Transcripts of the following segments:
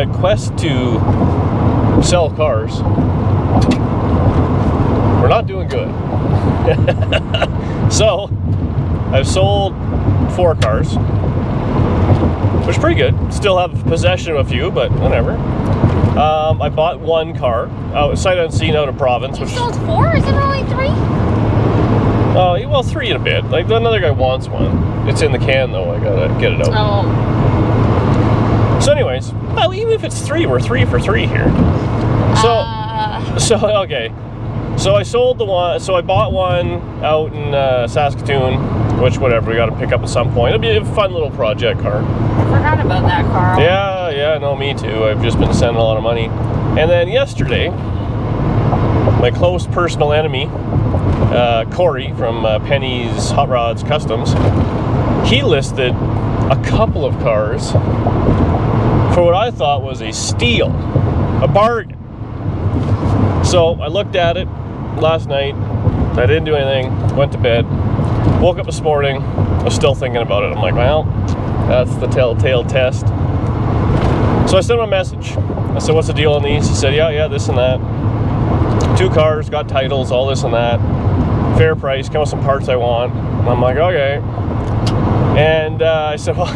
quest to sell cars, we're not doing good. So I've sold 4 cars, which is pretty good. Still have possession of a few, but whatever. I bought 1 car, sight unseen, out of province. You sold 4? Is it only 3? Oh, well, 3 in a bit. Like, another guy wants one. It's in the can, though. I gotta get it out. Oh. So anyways, well, even if it's 3, we're 3 for 3 here. So okay. So I sold the one, so I bought one out in Saskatoon, which whatever, we got to pick up at some point. It'll be a fun little project car. I forgot about that, Carl. Yeah, no, me too. I've just been sending a lot of money. And then yesterday, my close personal enemy, Corey from Penny's Hot Rods Customs, he listed a couple of cars for what I thought was a steal, a bargain. So I looked at it last night, I didn't do anything, went to bed, woke up this morning, I was still thinking about it. I'm like, well, that's the telltale test. So I sent him a message. I said, what's the deal on these? He said, yeah, this and that. 2 cars, got titles, all this and that. Fair price, come with some parts I want. And I'm like, okay. And I said, well,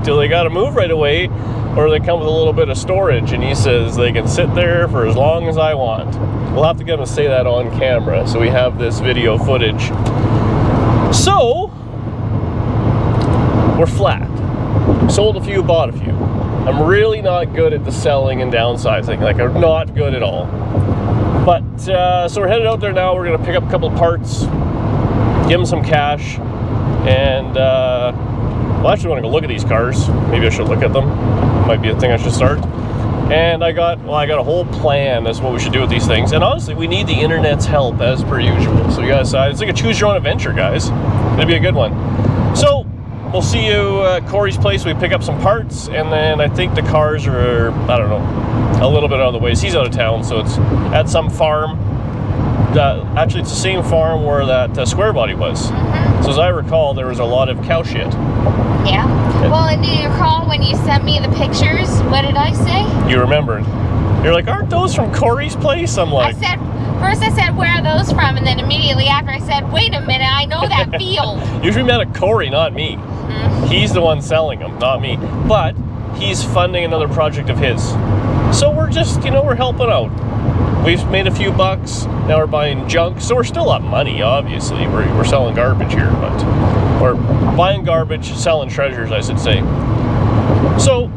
do they got to move right away, or they come with a little bit of storage? And he says they can sit there for as long as I want. We'll have to get him to say that on camera, so we have this video footage. So, we're flat. Sold a few, bought a few. I'm really not good at the selling and downsizing. Like, I'm not good at all. But, so we're headed out there now. We're going to pick up a couple of parts, give them some cash, and, well, I actually want to go look at these cars. Maybe I should look at them. Might be a thing I should start. And I got a whole plan as to what we should do with these things. And honestly, we need the internet's help as per usual. So you guys, it's like a choose your own adventure, guys. It'll be a good one. So we'll see you at Corey's place. We pick up some parts, and then I think the cars are, I don't know, a little bit out of the way. He's out of town, so it's at some farm. Actually, it's the same farm where that square body was. So as I recall, there was a lot of cow shit. Yeah. Well, and do you recall when you sent me the pictures? What did I say? You remembered. You're like, aren't those from Corey's place? I'm like... First I said, where are those from? And then immediately after I said, wait a minute, I know that field. Usually met a Corey, not me. Mm-hmm. He's the one selling them, not me. But he's funding another project of his. So we're just, we're helping out. We've made a few bucks. Now we're buying junk. So we're still up money, obviously. We're selling garbage here, but... Or buying garbage, selling treasures, I should say. So,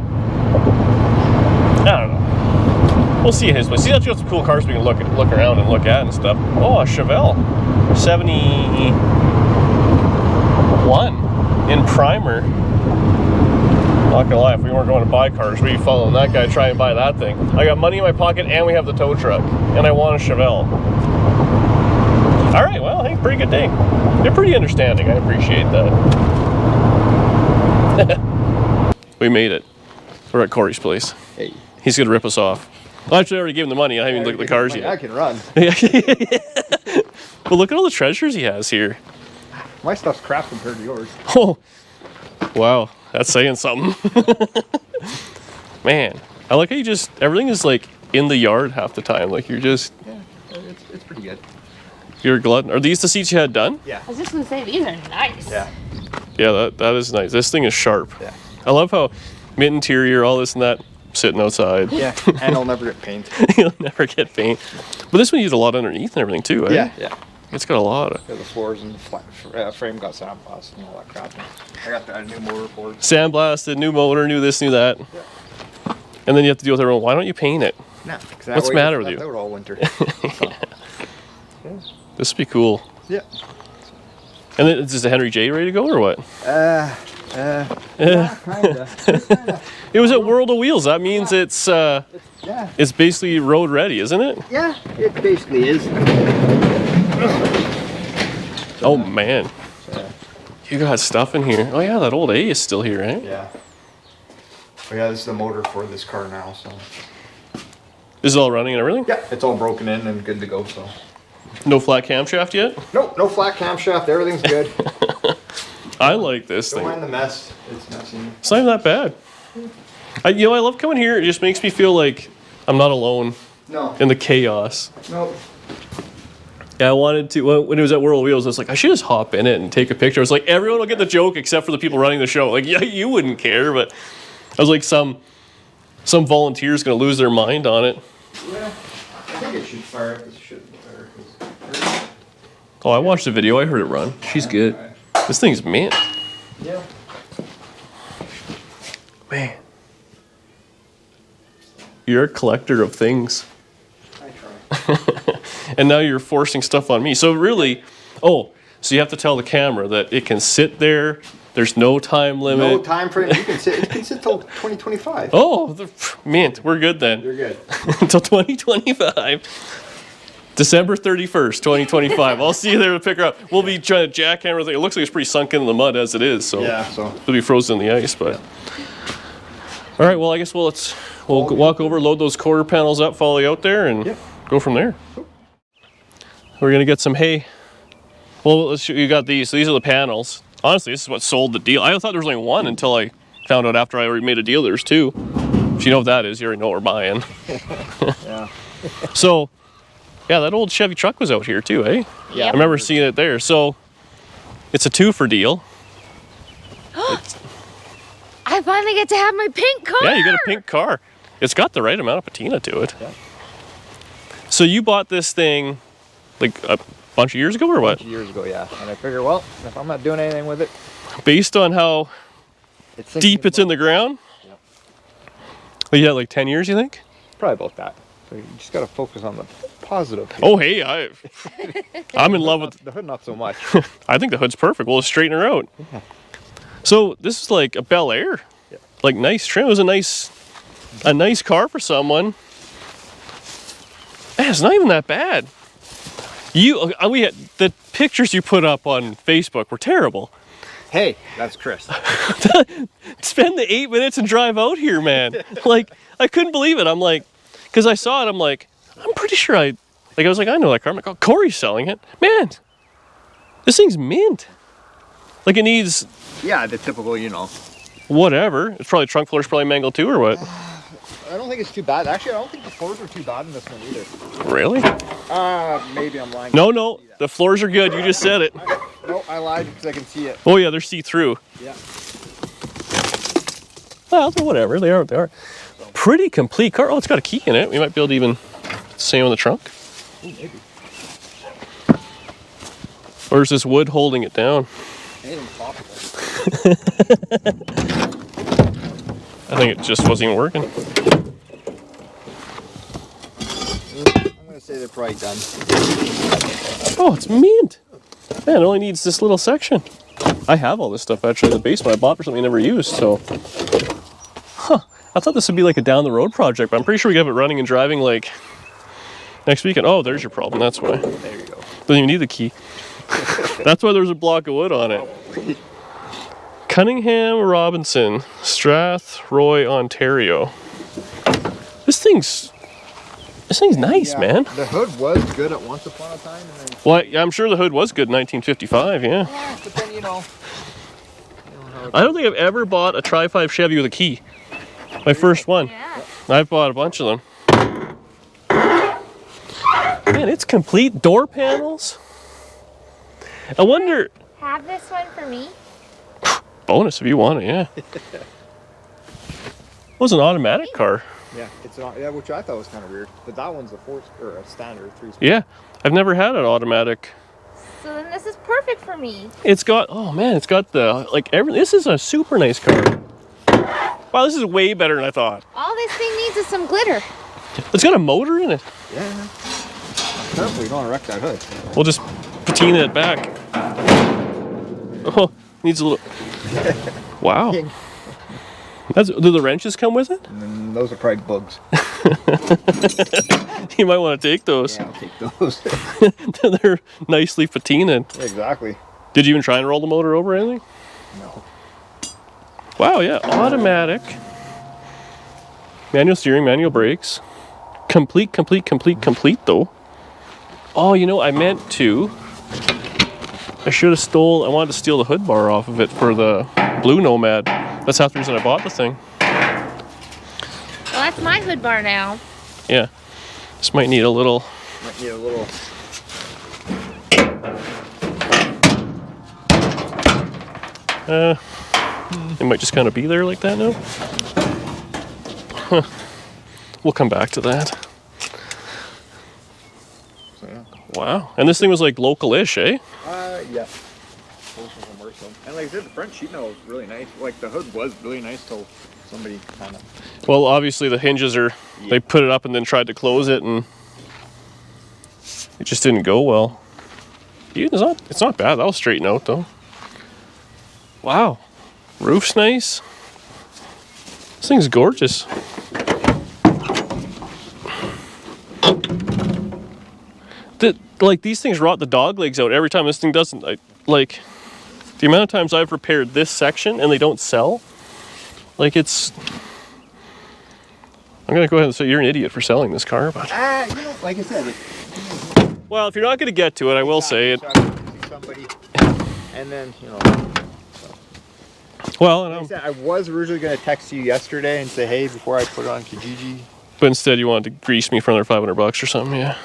I don't know. We'll see his place. See, that's got some cool cars we can look around and look at and stuff. Oh, a Chevelle. 71 in primer. Not gonna lie, if we weren't going to buy cars, we'd be following that guy try and buy that thing. I got money in my pocket and we have the tow truck. And I want a Chevelle. Alright, well, hey, pretty good day. They're pretty understanding. I appreciate that. We made it. We're at Corey's place. Hey. He's gonna rip us off. Well, actually, I already gave him the money. I haven't even looked at the cars yet. I can run. But look at all the treasures he has here. My stuff's crap compared to yours. Oh, wow. That's saying something. Man, I like how you just, everything is like in the yard half the time. Like you're just... Yeah, it's pretty good. You're a glutton. Are these the seats you had done? Yeah. I was just going to say, these are nice. Yeah. Yeah, that is nice. This thing is sharp. Yeah. I love how mint interior, all this and that, sitting outside. Yeah, and it'll never get paint. You'll never get paint. But this one used a lot underneath and everything too, eh? Yeah. It's got a lot of... Yeah, the floors and the frame got sandblasted and all that crap. I got a new motor for it. Sandblasted, new motor, new this, new that. Yeah. And then you have to deal with everyone. Why don't you paint it? Nah, what's the matter with you? Out all winter. Yeah. This would be cool. Yeah. And then, is the Henry J ready to go or what? Yeah, kinda. It was at World of Wheels. That means it's basically road ready, isn't it? Yeah, it basically is. Oh man. You got stuff in here. Oh yeah, that old A is still here, right? Yeah. But yeah, this is the motor for this car now, so. This is all running and everything? Yeah, it's all broken in and good to go, so. No flat camshaft yet? Nope, no flat camshaft. Everything's good. I like this Don't thing. mind the mess. It's messy. It's not even that bad. I love coming here. It just makes me feel like I'm not alone in the chaos. Nope. Yeah, I wanted to, when it was at World Wheels, I was like, I should just hop in it and take a picture. I was like, everyone will get the joke except for the people running the show. Like, yeah, you wouldn't care, but I was like, some volunteer's going to lose their mind on it. Yeah, I think it should fire up. It shouldn't fire. Oh, I watched the video. I heard it run. She's good. This thing's mint. Yeah. Man. You're a collector of things. I try. And now you're forcing stuff on me. So really, so you have to tell the camera that it can sit there. There's no time limit. No time frame. It can sit till 2025. Oh, mint. We're good then. You're good. Until 2025. December 31st, 2025. I'll see you there to pick her up. We'll be trying to jackhammer the thing. It looks like it's pretty sunk in the mud as it is. So yeah, so it'll be frozen in the ice. But all right. Well, I guess we'll walk over, load those quarter panels up, follow you out there, and go from there. We're gonna get some hay. Well, you got these. So these are the panels. Honestly, this is what sold the deal. I thought there was only one until I found out after I already made a deal there's two. If you know what that is, you already know what we're buying. yeah. So, yeah, that old Chevy truck was out here too, eh? Yeah. I remember seeing it there. So, it's a 2-for deal. I finally get to have my pink car. Yeah, you got a pink car. It's got the right amount of patina to it. Yeah. So you bought this thing like a bunch of years ago or what? Years ago, yeah. And I figure, well, if I'm not doing anything with it, based on how deep it's in the ground? Yeah. Well, yeah, like 10 years, you think? Probably about that. So you just got to focus on the positive. Oh, hey, I'm in love with the hood. Not so much. I think the hood's perfect. We'll just straighten her out. Yeah. So this is like a Bel Air, like nice trim. It was a nice car for someone. Man, it's not even that bad. We had the pictures you put up on Facebook were terrible. Hey, that's Chris. Spend the 8 minutes and drive out here, man. Like, I couldn't believe it. I'm like, because I saw it, I'm like, I'm pretty sure I was like, I know that car. I'm like, oh, Corey's selling it. Man, this thing's mint. Like, it needs... Yeah, the typical, whatever. It's probably trunk floor's probably mangled too, or what? I don't think it's too bad. Actually, I don't think the floors are too bad in this one either. Really? Maybe I'm lying. No, the floors are good. You just said it. No, I lied because I can see it. Oh yeah, they're see-through. Yeah. Well, whatever. They are what they are. Pretty complete car. Oh, it's got a key in it. We might be able to even same on the trunk. Ooh, maybe. Or is this wood holding it down? Anything's possible. I think it just wasn't even working. I'm gonna say they're probably done. Oh, it's mint. Man, it only needs this little section. I have all this stuff actually in the basement. I bought for something I never used, so. Huh. I thought this would be like a down the road project, but I'm pretty sure we have it running and driving like next weekend. Oh, there's your problem. That's why. There you go. Doesn't even need the key. That's why there's a block of wood on it. Cunningham Robinson, Strathroy, Ontario. This thing's nice, Yeah, man. The hood was good at once upon a time. And then, Well, I'm sure the hood was good in 1955, yeah. yeah, but then I don't think I've ever bought a Tri-5 Chevy with a key. My first one. Yeah. I've bought a bunch of them. Man, it's complete. Door panels. I wonder... Have this one for me? Bonus if you want it, yeah. It was an automatic car. yeah, it's not. Yeah, which I thought was kind of weird. But that one's a a standard 3-speed. Yeah, I've never had an automatic. So then this is perfect for me. It's got, oh man, it's got the, like, everything. This is a super nice car. Wow, this is way better than I thought. All this thing needs is some glitter. It's got a motor in it. Yeah. Careful, you don't want to wreck that hood. We'll just patina it back. Oh, needs a little, wow. Do the wrenches come with it? And those are probably bugs. You might want to take those. Yeah, I'll take those. They're nicely patinaed. Exactly. Did you even try and roll the motor over or anything? No. Wow, yeah, automatic. Manual steering, manual brakes. Complete though. Oh, I meant to. I wanted to steal the hood bar off of it for the blue Nomad. That's half the reason I bought the thing. That's my hood bar now. Yeah. This might need a little. Might need a little. It might just kind of be there like that now. Huh. We'll come back to that. So, yeah. Wow. And this thing was like local-ish, eh? Yeah. And like I said, the front sheet metal was really nice. Like the hood was really nice till somebody kind of. Well, obviously the hinges are. Yeah. They put it up and then tried to close it, and it just didn't go well. It's not bad. That'll straighten out though. Wow. Roof's nice. This thing's gorgeous. Like these things rot the dog legs out every time. This thing doesn't. Like the amount of times I've repaired this section and they don't sell. Like it's. I'm gonna go ahead and say you're an idiot for selling this car, but. You know, like I said. Well, if you're not gonna get to it, I will say it. Somebody, and then you know. Well, Like I said, I was originally going to text you yesterday and say, hey, before I put it on Kijiji. but instead you wanted to grease me for another $500 or something, yeah.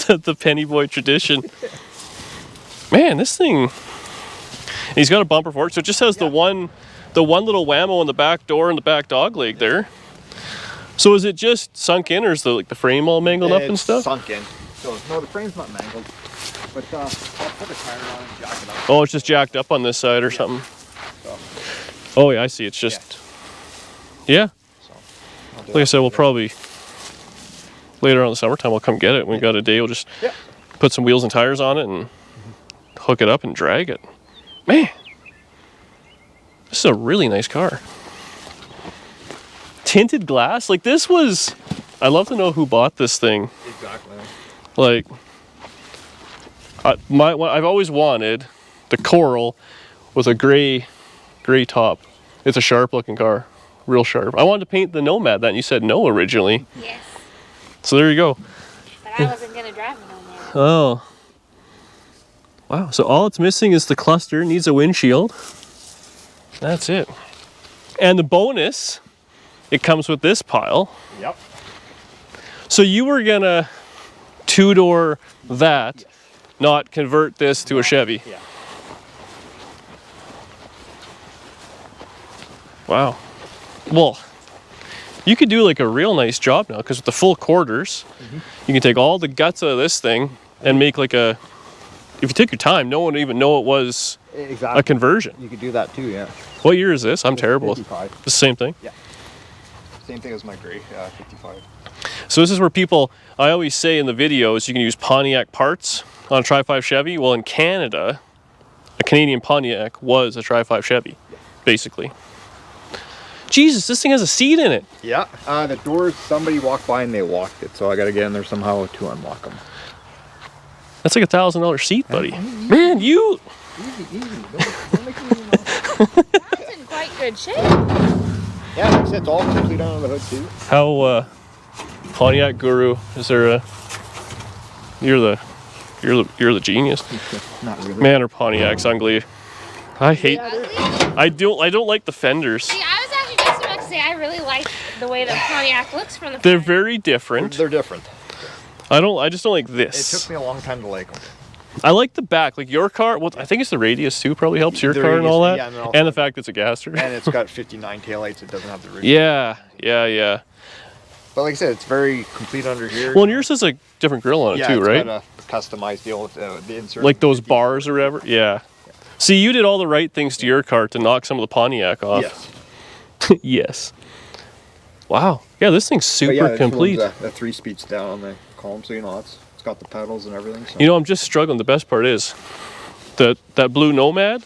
the penny boy tradition. Man, this thing. And he's got a bumper for it, so it just has the one little whammo on the back door and the back dog leg there. So is it just sunk in, or is the frame all mangled up and stuff? Sunk in. So no, the frame's not mangled. But I'll put a tire on and jack it up. Oh, it's just jacked up on this side or something. So, Oh yeah, I see. It's just. Yeah. so Like I said, we'll probably later on in the summertime I'll come get it. When we got a day, we'll just put some wheels and tires on it and hook it up and drag it. Man, this is a really nice car. Tinted glass, like this was. I'd love to know who bought this thing. Exactly. Like, I've always wanted the Coral with a gray top. It's a sharp looking car, real sharp. I wanted to paint the Nomad that, and you said no originally. Yes. So there you go. But I wasn't going to drive it on there. Oh. Wow, so all it's missing is the cluster, needs a windshield. That's it. And the bonus, it comes with this pile. Yep. So you were gonna two-door that, not convert this to a Chevy. Yeah. Wow. Well, you could do like a real nice job now, because with the full quarters, you can take all the guts out of this thing and make like a. If you take your time, no one would even know it was a conversion. You could do that too, yeah. What year is this? I'm terrible. 55. The same thing. Yeah. Same thing as my gray, 55. So this is where people. I always say in the videos, you can use Pontiac parts on a Tri-5 Chevy. Well, in Canada, a Canadian Pontiac was a Tri-5 Chevy, basically. Jesus, this thing has a seat in it. Yeah. The doors, somebody walked by and they locked it, so I got to get in there somehow to unlock them. That's like $1,000 seat, buddy. Man, you. Easy. Don't make me easy. That's in quite good shape. Yeah, like I said, it's all complete on the hood too. How Pontiac guru? Is there a? You're the genius. Not really. Man, or Pontiacs ugly. I hate. Ugly? I don't like the fenders. See, I was actually just about to say I really like the way the Pontiac looks from the They're front. very different. They're different. I just don't like It this. took me a long time to like them. I like the back, like your car. Well, I think it's the radius too. Probably helps your The car and radius, all that, yeah, and also- and the fact it's a gas turbine. And it's got 59 taillights. It doesn't have the rig. Yeah. But like I said, it's very complete under here. Well, and yours has a different grill on it yeah, too, it's right? got a customized deal with the insert. Like those bars or whatever. Yeah. See, you did all the right things to your car to knock some of the Pontiac off. Yes. Yes. Wow. Yeah, this thing's But yeah, super this complete. one's, the 3 speeds down on the column, so you know it's got the pedals and everything. So. You know, I'm just struggling. The best part is that blue Nomad.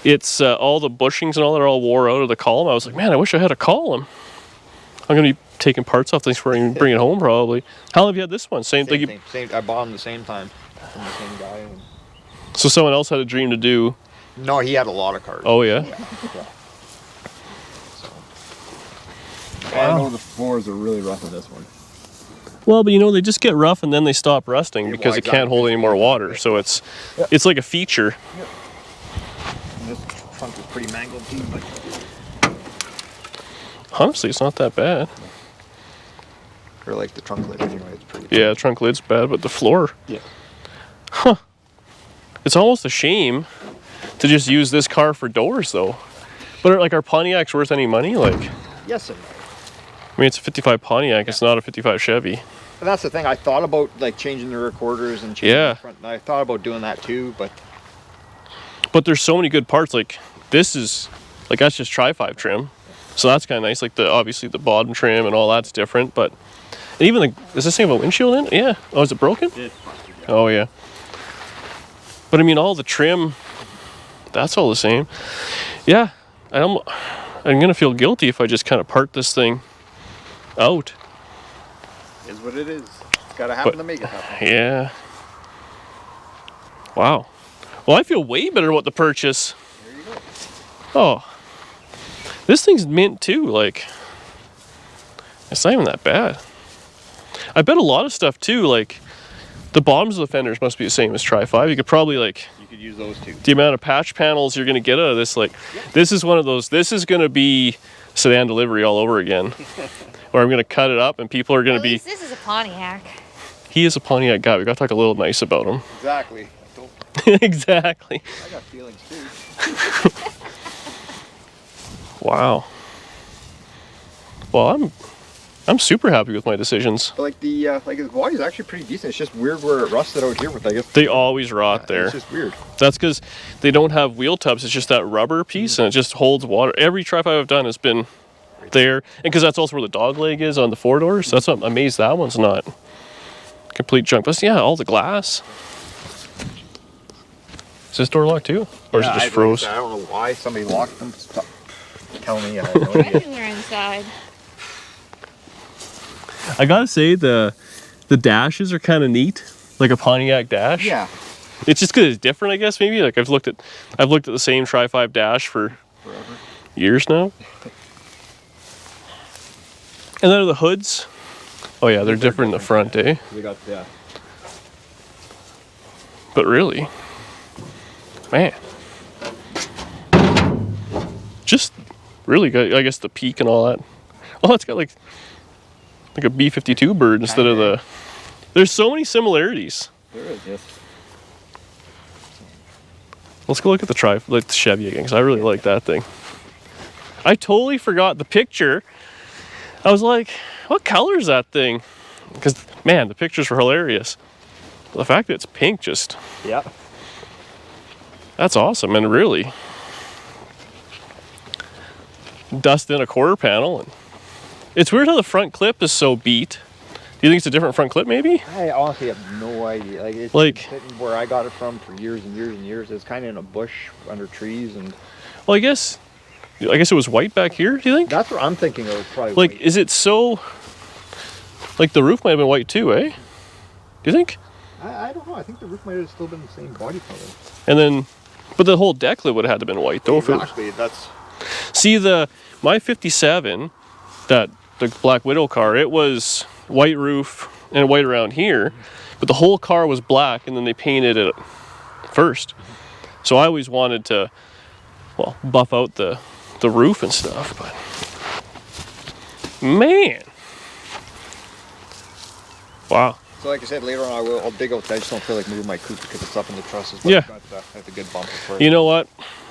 It's all the bushings and all that are all wore out of the column. I was like, man, I wish I had a column. I'm gonna be taking parts off things before I can bring it home probably. How long have you had this one? Same thing. I bought them the same time from the same guy. And... So someone else had a dream to do. No, he had a lot of cars. Oh yeah. I know the floors are really rough on this one. Well, but you know they just get rough and then they stop rusting Yeah, because well, it can't hold any more water. So it's like a feature. And this trunk is pretty mangled too, but Honestly, it's not that bad. Or like the trunk lid anyway, it's pretty. Yeah, the trunk lid's bad, but the floor. Yeah. Huh. It's almost a shame to just use this car for doors, though. But like, are Pontiacs worth any money? Like, Yes and no. I mean, it's a 55 Pontiac. It's not a 55 Chevy. And that's the thing. I thought about like changing the recorders and changing Yeah. the front. And I thought about doing that too, but But there's so many good parts. Like, this is, like, that's just Tri-5 trim. So that's kind of nice. Like, obviously the bottom trim and all that's different. But, and even the, does this thing have a windshield in it? Yeah. Oh, is it broken? Oh, yeah. But I mean, all the trim, that's all the same. Yeah. I'm going to feel guilty if I just kind of part this thing out. is what it is. It's got to happen to make it happen. Yeah. Wow. Well, I feel way better about the purchase. There you go. Oh. This thing's mint too. Like, it's not even that bad. I bet a lot of stuff too, like, the bottoms of the fenders must be the same as Tri-5. You could probably, like, You could use those too. the amount of patch panels you're going to get out of this, like, this is one of those, this is going to be sedan delivery all over again. Or I'm going to cut it up and people are going At to be, least this is a Pontiac. he is a Pontiac guy. We got to talk a little nice about him. Exactly. Don't, Exactly. I got feelings too. Wow. Well, I'm super happy with my decisions. But like the body's actually pretty decent. It's just weird where it rusted out here with I guess. They always rot there. It's just weird. That's because they don't have wheel tubs. It's just that rubber piece, and it just holds water. Every Tri-5 I've done has been there, and because that's also where the dog leg is on the four doors. So that's what I'm amazed that one's not complete junk. But yeah, all the glass. Is this door locked too, or is it just froze? I don't know why somebody locked them. Stop. Tell me. I have no idea. They're inside. I gotta say the dashes are kind of neat, like a Pontiac dash. Yeah. It's just because it's different, I guess. Maybe like I've looked at the same Tri-5 dash for Forever. years now. And then the hoods. Oh yeah, they're different in the front, eh? We got yeah. But really, man, just really good. I guess the peak and all that. Oh, it's got like a B-52 bird instead of the. There's so many similarities. There is, yes. Let's go look at the Chevy again, because I really like that thing. I totally forgot the picture. I was like, what color is that thing? Because, man, the pictures were hilarious. The fact that it's pink just, Yeah. that's awesome. And really, dust in a quarter panel. And it's weird how the front clip is so beat. Do you think it's a different front clip, maybe? I honestly have no idea. Like it's Like- been sitting where I got it from for years and years and years. It's kind of in a bush under trees, and Well, I guess it was white back here, do you think? that's what I'm thinking of. Probably Like, white. is it so, like the roof might have been white too, eh? Do you think? I don't know. I think the roof might have still been the same body color. And then, but the whole deck lid would have had to have been white though. If it- Exactly. That's See my 57, the Black Widow car, it was white roof and white around here, but the whole car was black, and then they painted it first. So I always wanted to, well, buff out the roof and stuff, but man, wow. so. Like I said, later on I'll dig out. I just don't feel like moving my coupe because it's up in the trusses. But Yeah. I've got that's a good bump for it. You know what?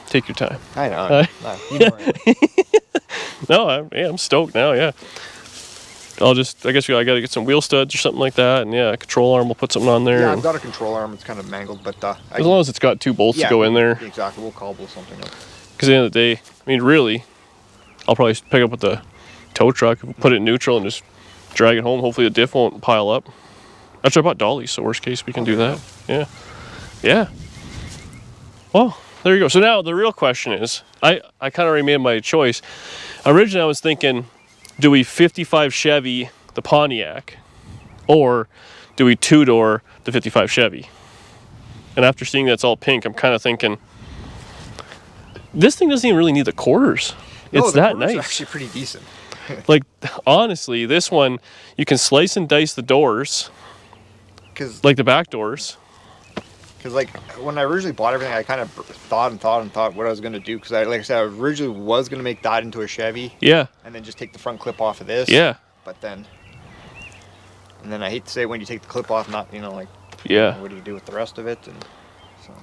Take your time. I know. You know where I am. No, I'm stoked now. Yeah. I guess I got to get some wheel studs or something like that, and yeah, a control arm. We'll put something on there. Yeah, and- I've got a control arm. It's kind of mangled, but as long as it's got two bolts to go in there. Exactly. We'll cobble something up. Because at the end of the day, I mean, really, I'll probably pick up with the tow truck, put it in neutral, and just drag it home. Hopefully the diff won't pile up. Actually, I bought dollies, so worst case, we can do that. Yeah. Yeah. Well, there you go. So now the real question is, I kind of already made my choice. Originally, I was thinking, do we 55 Chevy the Pontiac, or do we two-door the 55 Chevy? And after seeing that's all pink, I'm kind of thinking, this thing doesn't even really need the quarters. It's that quarters are nice. actually pretty decent. Like, honestly, this one, you can slice and dice the doors, Because like the back doors. Because like when I originally bought everything, I kind of thought what I was gonna do. Because like I said, I originally was gonna make that into a Chevy. Yeah. And then just take the front clip off of this. Yeah. But then, and then I hate to say when you take the clip off, not like. Yeah. What do you do with the rest of it? And so.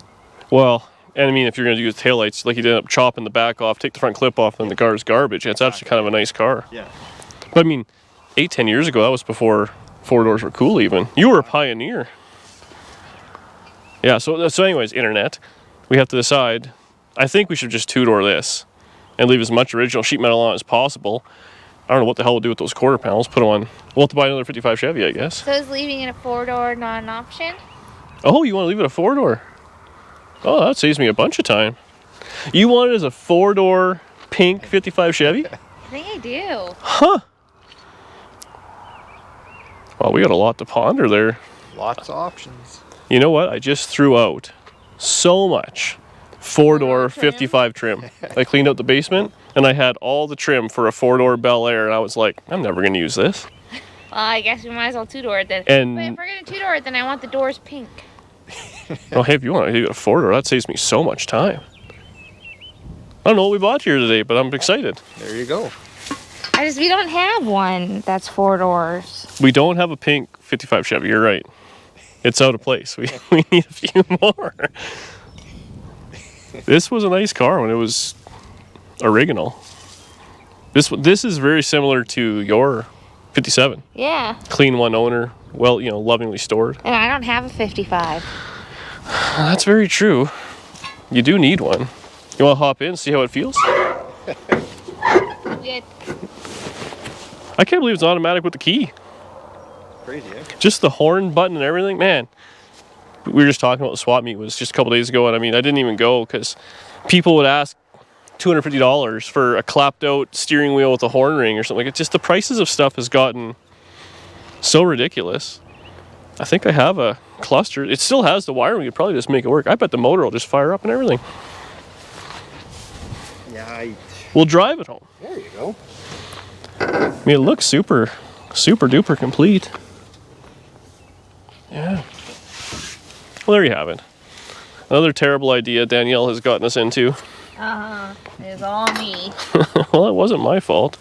Well, and I mean, if you're gonna do the taillights, like you end up chopping the back off, take the front clip off, then the car's garbage. It's actually kind of a nice car. Yeah. But I mean, 8-10 years ago, that was before 4-doors were cool. Even you were a pioneer. Yeah, so anyways, internet, we have to decide. I think we should just 2-door this and leave as much original sheet metal on it as possible. I don't know what the hell we'll do with those quarter panels. Put them on. We'll have to buy another 55 Chevy, I guess. So is leaving it a 4-door not an option? Oh, you want to leave it a 4-door? Oh, that saves me a bunch of time. You want it as a 4-door pink 55 Chevy? I think I do. Huh. Well, we got a lot to ponder there. Lots of options. You know what? I just threw out so much 4-door 55 trim. I cleaned out the basement and I had all the trim for a 4-door Bel Air, and I was like, I'm never going to use this. Well, I guess we might as well 2-door it then. And but if we're going to 2-door it, then I want the doors pink. well, hey, if you want to get a 4-door, that saves me so much time. I don't know what we bought here today, but I'm excited. There you go. We don't have one that's 4 doors. We don't have a pink 55 Chevy, you're right. It's out of place. We need a few more. This was a nice car when it was original. This is very similar to your 57. Yeah. Clean one owner, well, lovingly stored. And I don't have a 55. That's very true. You do need one. You want to hop in, see how it feels? Good. I can't believe it's automatic with the key. Crazy, eh? Just the horn button and everything, man. We were just talking about the swap meet was just a couple days ago, and I mean, I didn't even go because people would ask $250 for a clapped out steering wheel with a horn ring or something. It's just the prices of stuff has gotten so ridiculous. I think I have a cluster. It still has the wiring. We could probably just make it work. I bet the motor will just fire up and everything. Yeah, We'll drive it home. there you go. I mean, it looks super duper complete. Yeah. Well, there you have it. Another terrible idea Danielle has gotten us into. It's all me. Well, it wasn't my fault.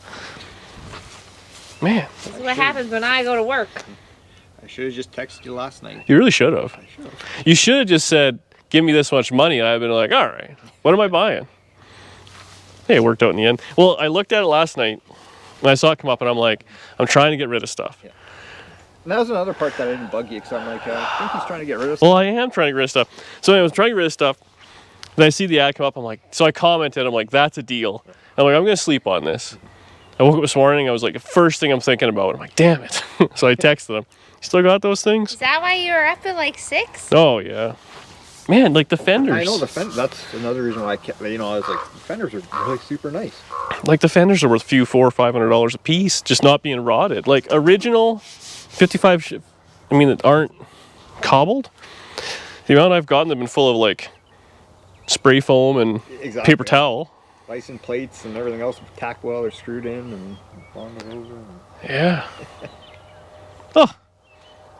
Man, This is what happens when I go to work. I should have just texted you last night. you really should have. I should have. You should have just said, give me this much money, and I've been like, all right, what am I buying? Hey, it worked out in the end. Well, I looked at it last night, and I saw it come up, and I'm like, I'm trying to get rid of stuff. Yeah. And that was another part that I didn't bug you, because I'm like, I think he's trying to get rid of stuff. Well, I am trying to get rid of stuff. So I was trying to get rid of stuff, and I see the ad come up, I'm like, so I commented, I'm like, that's a deal. I'm like, I'm going to sleep on this. I woke up this morning, I was like, the first thing I'm thinking about, I'm like, damn it. So I texted him, you still got those things? Is that why you were up at like 6? Oh, yeah. Man, like the fenders. I know the fenders. That's another reason why I kept, I was like, the fenders are really super nice. Like the fenders are worth a few $400 or $500 a piece, just not being rotted. Like original 55, that aren't cobbled. The amount I've gotten, they've been full of like spray foam and paper towel. License plates and everything else tacked well or screwed in and bonded over. And... Yeah. Oh,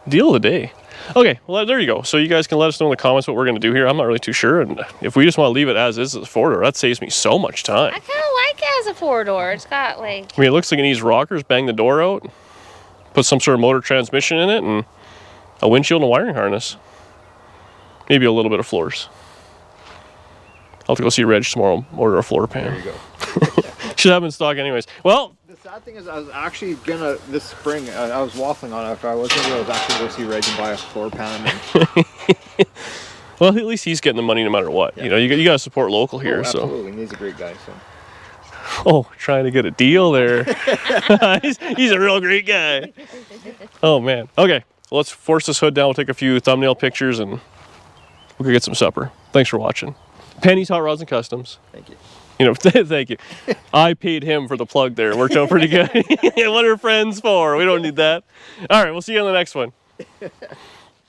deal of the day. Okay, well there you go. So you guys can let us know in the comments what we're going to do here. I'm not really too sure, and if we just want to leave it as is as a 4-door, that saves me so much time. I kind of like it as a 4-door. It's got like... It looks like it needs rockers, bang the door out, put some sort of motor transmission in it, and a windshield and a wiring harness. Maybe a little bit of floors. I'll have to go see Reg tomorrow, order a floor pan. There you go. Should have them in stock anyways. Well, the sad thing is I was actually gonna, this spring, I was waffling on it. If I wasn't gonna, I was actually going to go see Reg and buy a floor pan. And... well, at least he's getting the money no matter what. Yeah. You got to support local here. Absolutely. So. He's a great guy. So. Oh, trying to get a deal there. he's a real great guy. Oh, man. Okay, well, let's force this hood down. We'll take a few thumbnail pictures and we'll go get some supper. Thanks for watching. Penny's Hot Rods and Customs. Thank you. Thank you. I paid him for the plug there. It worked out pretty good. What are friends for? We don't need that. All right, we'll see you on the next one.